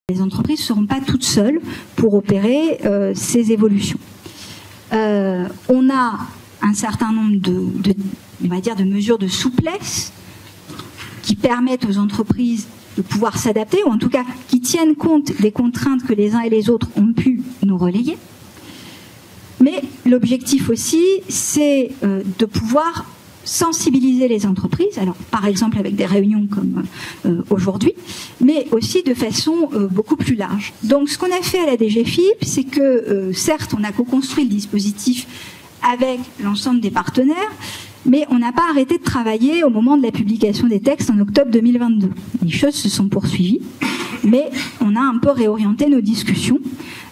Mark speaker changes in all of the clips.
Speaker 1: les entreprises ne seront pas toutes seules pour opérer ces évolutions. On a un certain nombre on va dire, de mesures de souplesse qui permettent aux entreprises de pouvoir s'adapter, ou en tout cas qui tiennent compte des contraintes que les uns et les autres ont pu nous relayer. Mais l'objectif aussi, c'est de pouvoir sensibiliser les entreprises, alors par exemple avec des réunions comme aujourd'hui, mais aussi de façon beaucoup plus large. Donc ce qu'on a fait à la DGFiP, c'est que certes on a co-construit le dispositif avec l'ensemble des partenaires, mais on n'a pas arrêté de travailler au moment de la publication des textes en octobre 2022. Les choses se sont poursuivies, mais on a un peu réorienté nos discussions.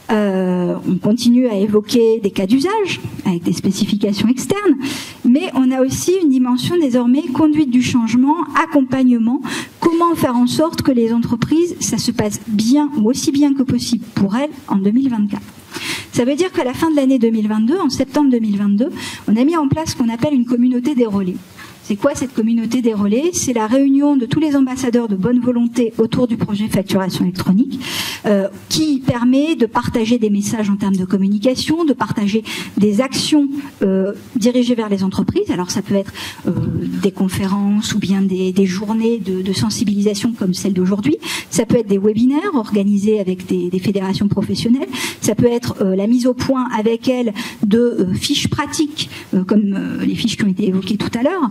Speaker 1: On continue à évoquer des cas d'usage avec des spécifications externes, mais on a aussi une dimension désormais conduite du changement, accompagnement, comment faire en sorte que les entreprises, ça se passe bien ou aussi bien que possible pour elles en 2024. Ça veut dire qu'à la fin de l'année 2022, en septembre 2022, on a mis en place ce qu'on appelle une communauté des relais. C'est quoi cette communauté des relais? C'est la réunion de tous les ambassadeurs de bonne volonté autour du projet facturation électronique qui permet de partager des messages en termes de communication, de partager des actions dirigées vers les entreprises. Alors ça peut être des conférences ou bien des journées de sensibilisation comme celle d'aujourd'hui. Ça peut être des webinaires organisés avec des fédérations professionnelles. Ça peut être la mise au point avec elles de fiches pratiques comme les fiches qui ont été évoquées tout à l'heure.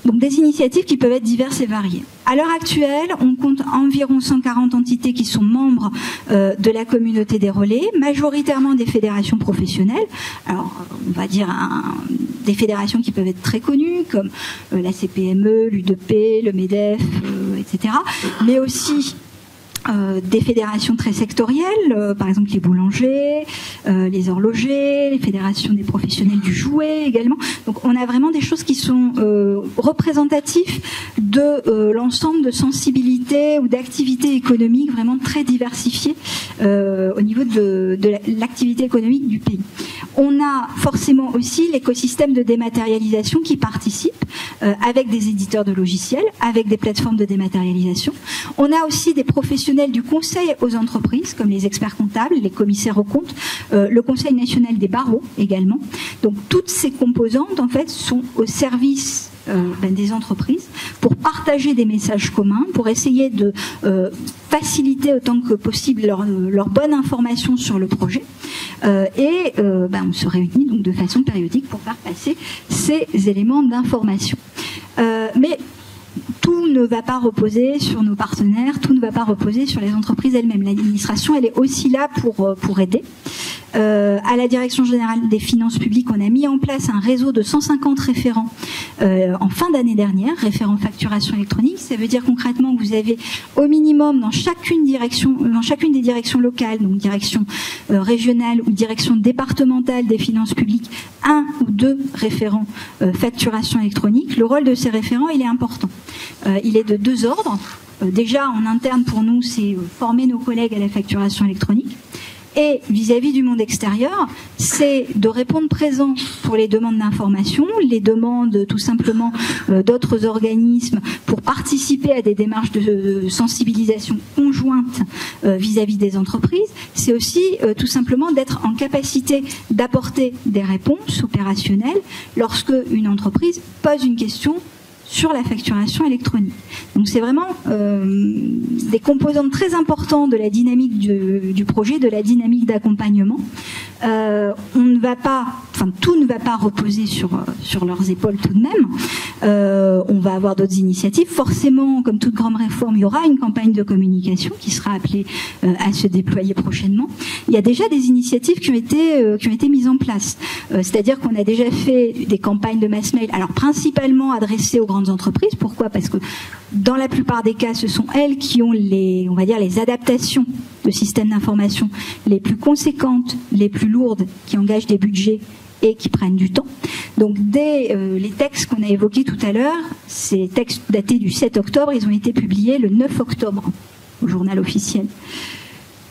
Speaker 1: Donc des initiatives qui peuvent être diverses et variées. À l'heure actuelle, on compte environ 140 entités qui sont membres de la communauté des relais, majoritairement des fédérations professionnelles. Alors, on va dire des fédérations qui peuvent être très connues, comme la CPME, l'UDP, le MEDEF, etc. Mais aussi des fédérations très sectorielles, par exemple les boulangers, les horlogers, les fédérations des professionnels du jouet également. Donc on a vraiment des choses qui sont représentatives de l'ensemble de sensibilités ou d'activités économiques vraiment très diversifiées au niveau de l'activité économique du pays. On a forcément aussi l'écosystème de dématérialisation qui participe avec des éditeurs de logiciels, avec des plateformes de dématérialisation. On a aussi des professionnels du conseil aux entreprises, comme les experts comptables, les commissaires aux comptes, le Conseil national des barreaux également. Donc toutes ces composantes, en fait, sont au service des entreprises pour partager des messages communs, pour essayer de faciliter autant que possible leur bonne information sur le projet. On se réunit donc de façon périodique pour faire passer ces éléments d'information. Mais tout ne va pas reposer sur nos partenaires, tout ne va pas reposer sur les entreprises elles-mêmes. L'administration, elle est aussi là pour aider. À la Direction générale des finances publiques, on a mis en place un réseau de 150 référents en fin d'année dernière, référents facturation électronique. Ça veut dire concrètement que vous avez au minimum dans chacune des directions locales, donc direction régionale ou direction départementale des finances publiques, 1 ou 2 référents facturation électronique. Le rôle de ces référents, il est important. Il est de 2 ordres. Déjà, en interne, pour nous, c'est former nos collègues à la facturation électronique. Et vis-à-vis du monde extérieur, c'est de répondre présent pour les demandes d'information, les demandes tout simplement d'autres organismes pour participer à des démarches de sensibilisation conjointe vis-à-vis des entreprises. C'est aussi tout simplement d'être en capacité d'apporter des réponses opérationnelles lorsque une entreprise pose une question sur la facturation électronique. Donc c'est vraiment des composantes très importantes de la dynamique du projet, de la dynamique d'accompagnement. Tout ne va pas reposer sur leurs épaules tout de même. On va avoir d'autres initiatives. Forcément, comme toute grande réforme, il y aura une campagne de communication qui sera appelée à se déployer prochainement. Il y a déjà des initiatives qui ont été mises en place. C'est-à-dire qu'on a déjà fait des campagnes de mass mail, alors principalement adressées aux grandes entreprises. Pourquoi? Parce que dans la plupart des cas, ce sont elles qui ont les adaptations de systèmes d'information les plus conséquentes, les plus lourdes, qui engagent des budgets et qui prennent du temps. Donc dès les textes qu'on a évoqués tout à l'heure, ces textes datés du 7 octobre, ils ont été publiés le 9 octobre au journal officiel.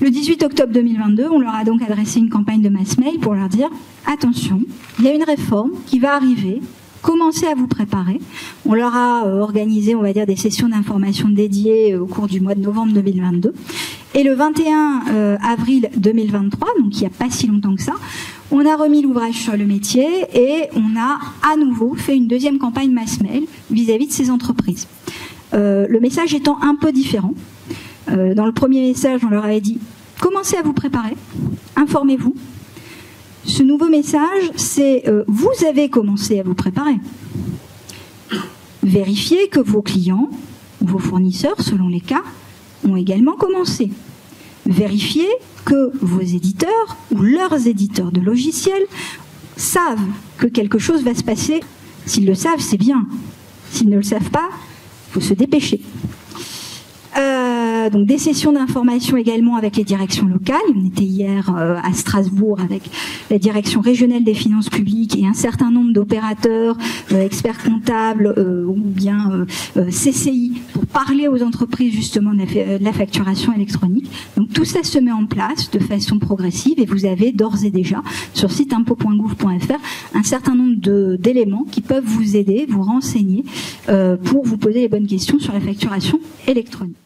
Speaker 1: Le 18 octobre 2022, on leur a donc adressé une campagne de mass mail pour leur dire « Attention, il y a une réforme qui va arriver commencez à vous préparer. On leur a organisé, on va dire, des sessions d'information dédiées au cours du mois de novembre 2022. Et le 21 avril 2023, donc il n'y a pas si longtemps que ça, on a remis l'ouvrage sur le métier et on a à nouveau fait une deuxième campagne mass mail vis-à-vis de ces entreprises. Le message étant un peu différent. Dans le premier message, on leur avait dit « Commencez à vous préparer, informez-vous ». Ce nouveau message, c'est vous avez commencé à vous préparer. Vérifiez que vos clients, vos fournisseurs, selon les cas, ont également commencé. Vérifiez que vos éditeurs ou leurs éditeurs de logiciels savent que quelque chose va se passer. S'ils le savent, c'est bien. S'ils ne le savent pas, il faut se dépêcher. Donc des sessions d'information également avec les directions locales. On était hier à Strasbourg avec la direction régionale des finances publiques et un certain nombre d'opérateurs, experts comptables ou bien CCI pour parler aux entreprises justement de la facturation électronique. Donc tout ça se met en place de façon progressive et vous avez d'ores et déjà sur le site impôt.gouv.fr un certain nombre d'éléments qui peuvent vous aider, vous renseigner pour vous poser les bonnes questions sur la facturation électronique.